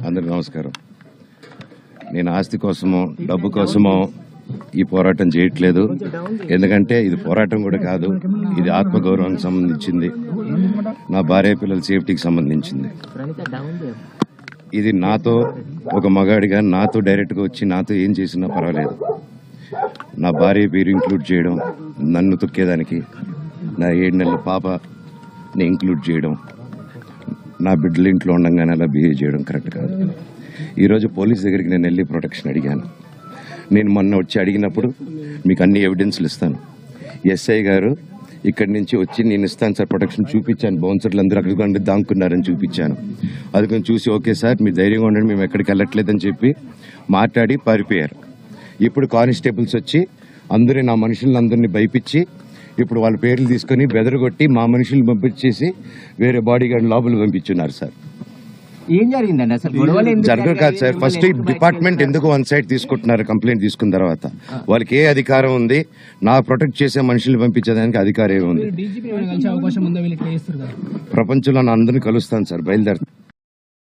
అందరికి నమస్కారం. నేను ఆస్తి కోసమో డబ్బు కోసమో ఈ పోరాటం చేయట్లేదు. ఎందుకంటే ఇది పోరాటం కూడా కాదు, ఇది ఆత్మగౌరవానికి సంబంధించింది, నా భార్య పిల్లల సేఫ్టీకి సంబంధించింది. ఇది నాతో ఒక మగాడిగా నాతో డైరెక్ట్గా వచ్చి నాతో ఏం చేసినా పర్వాలేదు. నా భార్య పేరు ఇంక్లూడ్ చేయడం, నన్ను తొక్కేదానికి, నా 7 నెలల పాపని ఇంక్లూడ్ చేయడం, నా బిడ్డల ఇంట్లో ఉండగానే అలా బిహేవ్ చేయడం కరెక్ట్ కాదు. ఈరోజు పోలీస్ దగ్గరికి నేను వెళ్ళి ప్రొటెక్షన్ అడిగాను. నేను మొన్న వచ్చి అడిగినప్పుడు మీకు అన్ని ఎవిడెన్స్లు ఇస్తాను. ఎస్ఐ గారు ఇక్కడి నుంచి వచ్చి నేను ఇస్తాను సార్ ప్రొటెక్షన్ చూపించాను. బౌన్సర్లు అందరూ అక్కడికి దాక్కున్నారని చూపించాను. అది కొంచెం చూసి ఓకే సార్ మీరు ధైర్యంగా ఉండండి, మేము ఎక్కడికి వెళ్ళట్లేదని చెప్పి మాట్లాడి పారిపోయారు. ఇప్పుడు కానిస్టేబుల్స్ వచ్చి అందరూ నా మనుషులందరినీ భయపించి ఇప్పుడు వాళ్ళ పేర్లు తీసుకొని బెదరగొట్టి మా మనుషులు పంపించేసి వేరే బాడీ గార్డ్ లోపల పంపించున్నారు సార్. ఏం జరిగిందండి అసలు? జరగదు కాదు సార్. ఫస్ట్ డిపార్ట్మెంట్ ఎందుకు వన్ సైడ్ తీసుకుంటున్నారు? కంప్లైంట్ తీసుకున్న తర్వాత వాళ్ళకి ఏ అధికారం ఉంది? నా ప్రొటెక్ట్ చేసే మనుషులు పంపించేదానికి అధికారం ఏముంది? ప్రపంచంలో అందరినీ కలుస్తాను సార్, బయలుదేరుతాను.